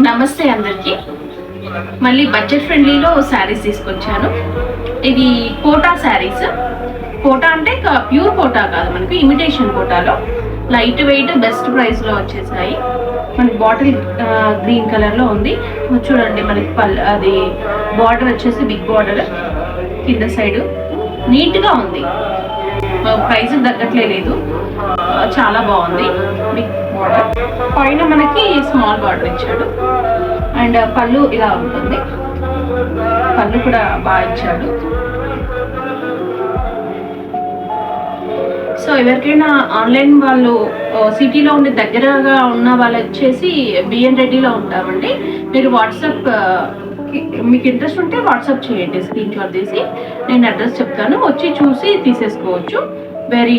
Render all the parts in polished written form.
నమస్తే అందరికి. మళ్ళీ బడ్జెట్ ఫ్రెండ్లీలో శారీస్ తీసుకొచ్చాను. ఇది కోటా శారీస్. కోటా అంటే ప్యూర్ కోటా కాదు, మనకి ఇమిటేషన్ కోటాలో లైట్ వెయిట్ బెస్ట్ ప్రైస్లో వచ్చేసాయి. మనకి బాటిల్ గ్రీన్ కలర్లో ఉంది. చూడండి, మనకి అది బార్డర్ వచ్చేసి బిగ్ బార్డర్, కింద సైడ్ నీట్గా ఉంది. ప్రైస్ తగ్గట్లేదు, చాలా బాగుంది. బిగ్ బార్డర్ పైన మనకి స్మాల్ బార్డర్ ఇచ్చాడు. అండ్ పళ్ళు ఇలా ఉంటుంది, పళ్ళు కూడా బాగా ఇచ్చాడు. సో ఎవరికైనా ఆన్లైన్ వాళ్ళు సిటీలో ఉండే దగ్గరగా ఉన్న వాళ్ళు వచ్చేసి బిఎన్ రెడ్డిలో ఉంటామండి. మీరు వాట్సాప్ మీకు ఇంట్రెస్ట్ ఉంటే వాట్సాప్ చేయండి, స్క్రీన్ షాట్ తీసి నేను అడ్రస్ చెప్తాను, వచ్చి చూసి తీసేసుకోవచ్చు. వెరీ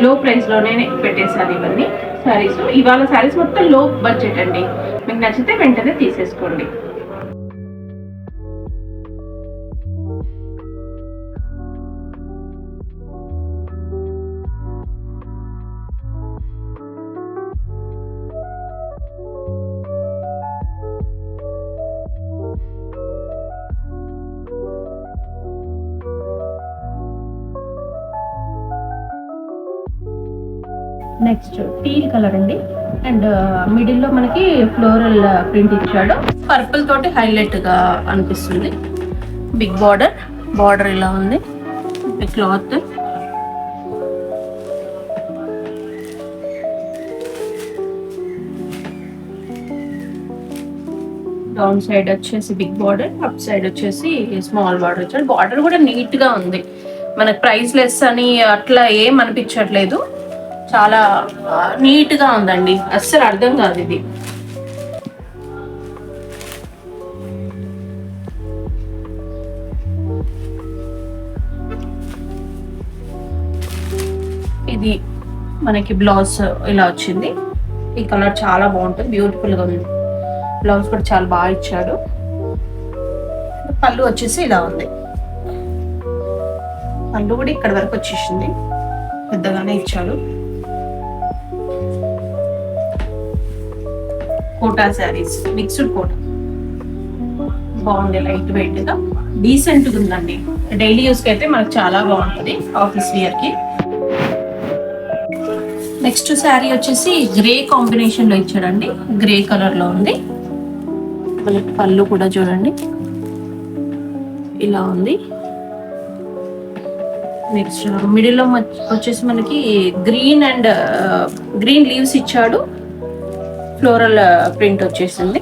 లో ప్రైస్లోనే పెట్టేశాను ఇవన్నీ శారీస్. ఇవాళ శారీస్ మొత్తం లో బడ్జెట్ అండి. మీకు నచ్చితే వెంటనే తీసేసుకోండి. నెక్స్ట్ టీల్ కలర్ అండి. అండ్ మిడిల్లో మనకి ఫ్లోరల్ ప్రింట్ ఇచ్చాడు. పర్పుల్ తోటి హైలైట్ గా అనిపిస్తుంది. బిగ్ బార్డర్ ఇలా ఉంది. క్లాత్ డౌన్ సైడ్ వచ్చేసి బిగ్ బార్డర్, అప్ సైడ్ వచ్చేసి స్మాల్ బార్డర్ ఇచ్చాడు. బార్డర్ కూడా నీట్ గా ఉంది. మనకు ప్రైస్ లెస్ అని అట్లా ఏం అనిపించట్లేదు, చాలా నీట్ గా ఉందండి. అస్సలు అర్థం కాదు ఇది. ఇది మనకి బ్లౌజ్ ఇలా వచ్చింది. ఈ కలర్ చాలా బాగుంటుంది, బ్యూటిఫుల్ గా ఉంది. బ్లౌజ్ కూడా చాలా బాగా ఇచ్చాడు. పళ్ళు వచ్చేసి ఇలా ఉంది. పళ్ళు కూడా ఇక్కడ వరకు వచ్చేసింది, పెద్దగానే ఇచ్చాడు. కోటా శారీస్, మిక్స్డ్ కోటా బాగుంది. లైట్ వెయిట్ గా డీసెంట్ గా ఉందండి. డైలీ యూస్ కి అయితే మనకు చాలా బాగుంటుంది, ఆఫీస్ వేర్ కి. నెక్స్ట్ శారీ వచ్చేసి గ్రే కాంబినేషన్ లో ఇచ్చాడండి. గ్రే కలర్ లో ఉంది. పళ్ళు కూడా చూడండి ఇలా ఉంది. నెక్స్ట్ మిడిల్ లో వచ్చేసి మనకి గ్రీన్ అండ్ గ్రీన్ లీవ్స్ ఇచ్చాడు. ఫ్లోరల్ ప్రింట్ వచ్చేసింది.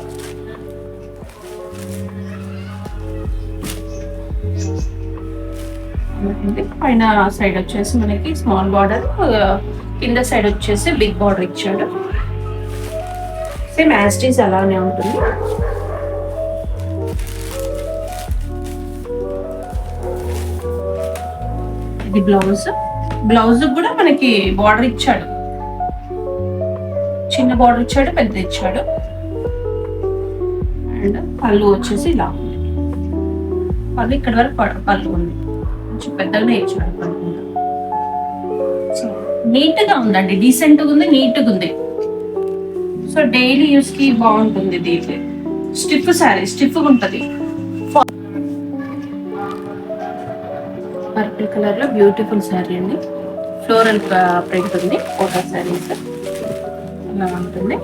పైన సైడ్ వచ్చేసి మనకి స్మాల్ బార్డర్, కింద సైడ్ వచ్చేసి బిగ్ బార్డర్ ఇచ్చాడు. సేమ్ యాస్టీస్ అలానే ఉంటుంది. ఇది బ్లౌజ్ కూడా మనకి బార్డర్ ఇచ్చాడు. చిన్న బార్డర్ ఇచ్చాడు, పెద్ద ఇచ్చాడు. అండ్ పళ్ళు వచ్చేసి ఇలా ఉంది. పళ్ళు ఇక్కడ వరకు పళ్ళు ఉంది, కొంచెం పెద్దగానే ఇచ్చాడు పళ్ళు. సో నీట్ గా ఉందండి, డీసెంట్ గా ఉంది, నీట్ గా ఉంది. సో డైలీ యూస్ కి బాగుంటుంది. ఇది స్టిఫ్ శారీ, స్టిఫ్ గా ఉంటది. పర్పుల్ కలర్ లో బ్యూటిఫుల్ శారీ అండి. ఫ్లోరల్ ప్రింట్ ఉంది. కోటా శారీస్ ఇలా ఉంటుంది.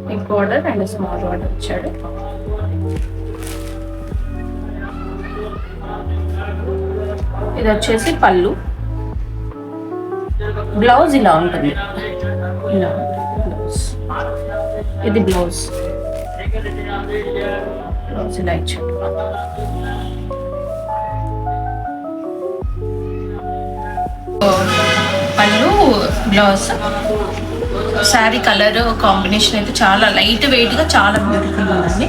Big border and small border ఇచ్చాడు. ఇది వచ్చేసి పళ్ళు. బ్లౌజ్ ఇలా ఉంటుంది, ఇలా బ్లౌజ్. ఇది బ్లౌజ్ ఇలా ఇచ్చాడు. పళ్ళు, బ్లౌజ్, శారీ కలర్ కాంబినేషన్ అయితే చాలా లైట్ వెయిట్ గా చాలా బ్యూటిఫుల్ ఉందండి.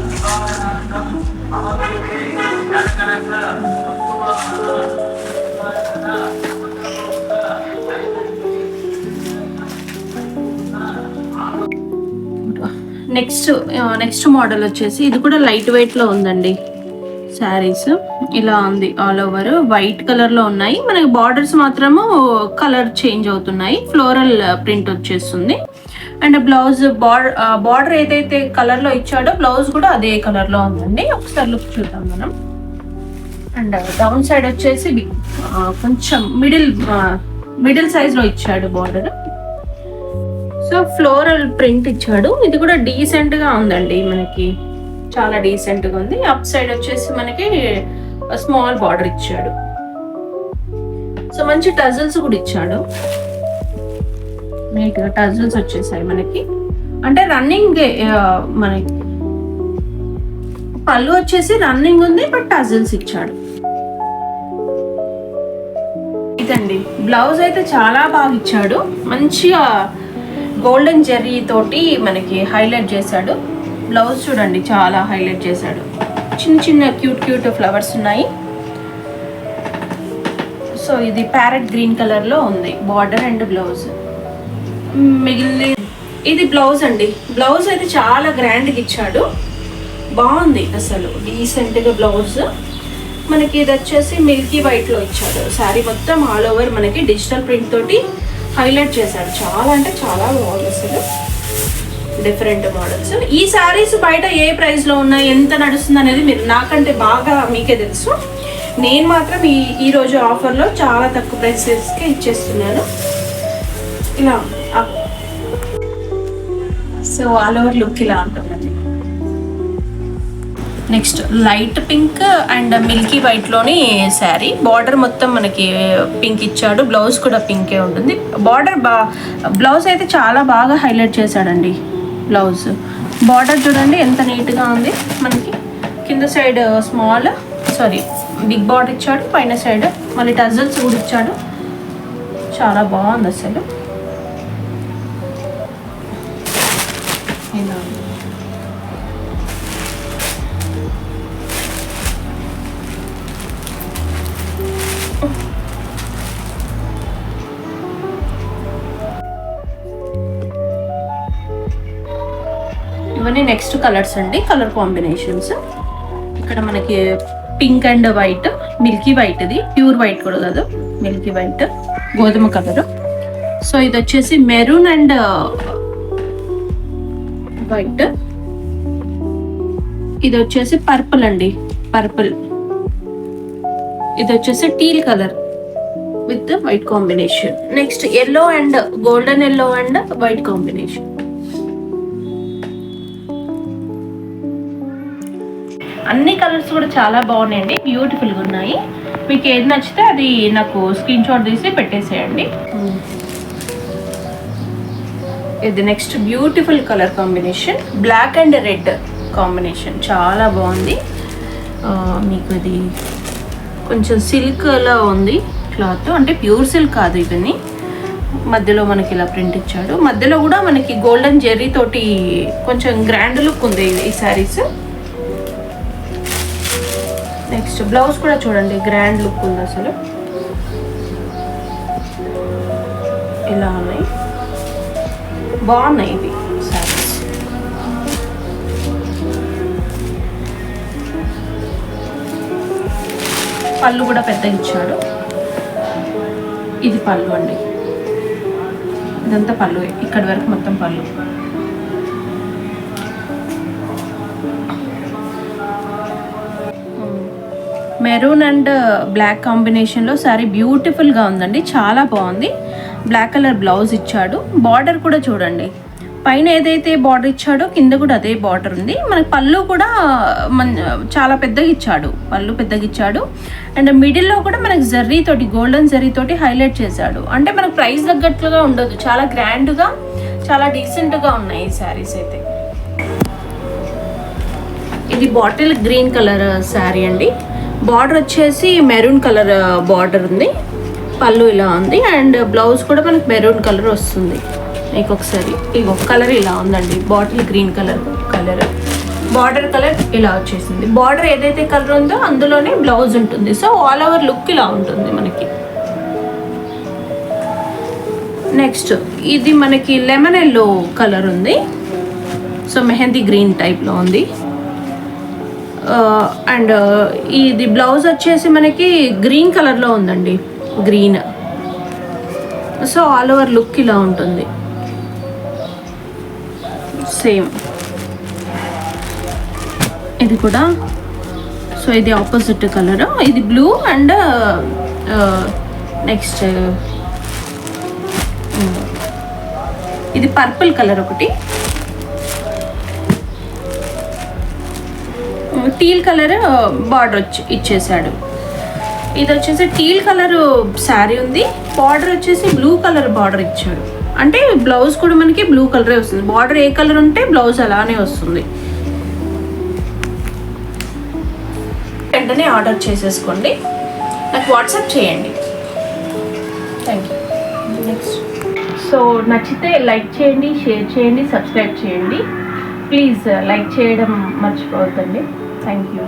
నెక్స్ట్ మోడల్ వచ్చేసి ఇది కూడా లైట్ వెయిట్ లో ఉందండి. శారీస్ ఇలా ఉంది ఆల్ ఓవర్ వైట్ కలర్ లో ఉన్నాయి. మనకి బార్డర్స్ మాత్రము కలర్ చేంజ్ అవుతున్నాయి. ఫ్లోరల్ ప్రింట్ వచ్చేస్తుంది. అండ్ బ్లౌజ్ బార్డర్ ఏదైతే కలర్ లో ఇచ్చాడో బ్లౌజ్ కూడా అదే కలర్ లో ఉందండి. ఒకసారి లుక్ చూద్దాం మనం. అండ్ డౌన్ సైడ్ వచ్చేసి కొంచెం మిడిల్ సైజ్ లో ఇచ్చాడు బార్డర్. సో ఫ్లోరల్ ప్రింట్ ఇచ్చాడు. ఇది కూడా డీసెంట్ గా ఉందండి, మనకి చాలా డీసెంట్ గా ఉంది. అప్ సైడ్ వచ్చేసి మనకి స్మాల్ బార్డర్ ఇచ్చాడు. సో మంచి టజల్స్ కూడా ఇచ్చాడు. నీట్ గా టజల్స్ వచ్చేసాయి మనకి. అంటే రన్నింగ్ మనకి పళ్ళు వచ్చేసి రన్నింగ్ ఉంది, బట్ టజల్స్ ఇచ్చాడు. ఇదండి బ్లౌజ్ అయితే చాలా బాగా ఇచ్చాడు. మంచిగా గోల్డెన్ జెర్రీ తోటి మనకి హైలైట్ చేశాడు. బ్లౌజ్ చూడండి చాలా హైలైట్ చేశాడు. చిన్న చిన్న క్యూట్ ఫ్లవర్స్ ఉన్నాయి. సో ఇది ప్యారెట్ గ్రీన్ కలర్ లో ఉంది బార్డర్ అండ్ బ్లౌజ్. మిగిలిన ఇది బ్లౌజ్ అండి. బ్లౌజ్ అయితే చాలా గ్రాండ్గా ఇచ్చాడు. బాగుంది అసలు, డీసెంట్ గా బ్లౌజ్. మనకి ఇది వచ్చేసి మిల్కీ వైట్ లో ఇచ్చాడు. శారీ మొత్తం ఆల్ ఓవర్ మనకి డిజిటల్ ప్రింట్ తోటి హైలైట్ చేశాడు. చాలా అంటే చాలా బాగుంది అసలు. Different models. ఈ శారీస్ బయట ఏ ప్రైస్ లో ఉన్నాయి, ఎంత నడుస్తుంది అనేది మీరు నాకంటే బాగా మీకే తెలుసు. నేను మాత్రం ఈ రోజు ఆఫర్ లో చాలా తక్కువ ప్రైసెస్ కి ఇచ్చేస్తున్నాను. ఇలా సో ఆల్ ఓవర్ లుక్ ఇలా ఉంటుందండి. Next light pink and Milky white లోని శారీ. బార్డర్ మొత్తం మనకి పింక్ ఇచ్చాడు. బ్లౌజ్ కూడా పింకే ఉంటుంది. బ్లౌజ్ అయితే చాలా బాగా హైలైట్ చేశాడండి. బ్లౌజ్ బార్డర్ చూడండి ఎంత నీట్గా ఉంది. మనకి కింద సైడ్ బిగ్ బార్డర్ ఇచ్చాడు. పైన సైడ్ మళ్ళీ టజల్స్ కూడా ఇచ్చాడు. చాలా బాగుంది అసలు. ఇవన్నీ నెక్స్ట్ కలర్స్ అండి, కలర్ కాంబినేషన్స్. ఇక్కడ మనకి pink and white, Milky white. ఇది ప్యూర్ వైట్ కూడా కాదు, మిల్కీ వైట్, గోధుమ కలర్. సో ఇది వచ్చేసి మెరూన్ అండ్ వైట్. ఇది వచ్చేసి పర్పుల్ అండి, పర్పుల్. ఇది వచ్చేసి teal colour with white combination. Next yellow and golden yellow and white combination. అన్ని కలర్స్ కూడా చాలా బాగున్నాయండి, బ్యూటిఫుల్గా ఉన్నాయి. మీకు ఏది నచ్చితే అది నాకు స్క్రీన్ షాట్ తీసి పెట్టేసేయండి. ఇది next beautiful colour combination, black and red combination. చాలా బాగుంది. మీకు ఇది కొంచెం సిల్క్లా ఉంది క్లాత్, అంటే ప్యూర్ సిల్క్ కాదు ఇవన్నీ. మధ్యలో మనకి ఇలా ప్రింట్ ఇచ్చాడు. మధ్యలో కూడా మనకి గోల్డెన్ జెర్రీ తోటి కొంచెం గ్రాండ్ లుక్ ఉంది ఈ శారీస్. నెక్స్ట్ బ్లౌజ్ కూడా చూడండి గ్రాండ్ లుక్ ఉంది అసలు. ఇలా ఉన్నాయి, బాగున్నాయి ఇవి శారీస్. పళ్ళు కూడా పెద్దగా ఇచ్చాడు. ఇది పళ్ళు అండి, ఇదంతా పళ్ళు. ఇక్కడి వరకు మొత్తం పళ్ళు. మెరూన్ అండ్ బ్లాక్ కాంబినేషన్లో శారీ బ్యూటిఫుల్గా ఉందండి, చాలా బాగుంది. బ్లాక్ కలర్ బ్లౌజ్ ఇచ్చాడు. బార్డర్ కూడా చూడండి, పైన ఏదైతే బార్డర్ ఇచ్చాడో కింద కూడా అదే బార్డర్ ఉంది. మనకి పళ్ళు కూడా చాలా పెద్దగా ఇచ్చాడు, పళ్ళు పెద్దగా ఇచ్చాడు. అండ్ మిడిల్లో కూడా మనకి జర్రీ తోటి, గోల్డెన్ జర్రీ తోటి హైలైట్ చేశాడు. అంటే మనకు ప్రైస్ తగ్గట్లుగా ఉండదు, చాలా గ్రాండ్గా, చాలా డీసెంట్గా ఉన్నాయి ఈ శారీస్ అయితే. ఇది బాటిల్ గ్రీన్ కలర్ శారీ అండి. బార్డర్ వచ్చేసి మెరూన్ కలర్ బార్డర్ ఉంది. పళ్ళు ఇలా ఉంది అండ్ బ్లౌజ్ కూడా మనకి మెరూన్ కలర్ వస్తుంది. మీకు ఒకసారి ఇగో కలర్ ఇలా ఉందండి, bottle green colour. Border colour ఇలా వచ్చేసింది. బార్డర్ ఏదైతే కలర్ ఉందో అందులోనే బ్లౌజ్ ఉంటుంది. సో ఆల్ ఓవర్ లుక్ ఇలా ఉంటుంది మనకి. నెక్స్ట్ ఇది మనకి లెమన్ ఎల్లో కలర్ ఉంది. సో మెహందీ గ్రీన్ టైప్లో ఉంది. అండ్ ఇది బ్లౌజ్ వచ్చేసి మనకి గ్రీన్ కలర్లో ఉందండి, green. So all over look ఇలా ఉంటుంది సేమ్. ఇది కూడా సో ఇది ఆపోజిట్ కలర్, ఇది బ్లూ అండ్ నెక్స్ట్ ఇది పర్పుల్ కలర్, ఒకటి టీల్ కలర్ బార్డర్ ఇచ్చేసాడు. ఇది వచ్చేసి టీల్ కలర్ శారీ ఉంది, బార్డర్ వచ్చేసి బ్లూ కలర్ బార్డర్ ఇచ్చాడు. అంటే బ్లౌజ్ కూడా మనకి బ్లూ కలరే వస్తుంది, బార్డర్ ఏ కలర్ ఉంటే బ్లౌజ్ అలానే వస్తుంది. వెంటనే ఆర్డర్ చేసేసుకోండి, నాకు వాట్సాప్ చేయండి. Thank you. నెక్స్ట్ సో నచ్చితే లైక్ చేయండి, షేర్ చేయండి, సబ్స్క్రైబ్ చేయండి. ప్లీజ్ లైక్ చేయడం మర్చిపోవద్దండి. Thank you.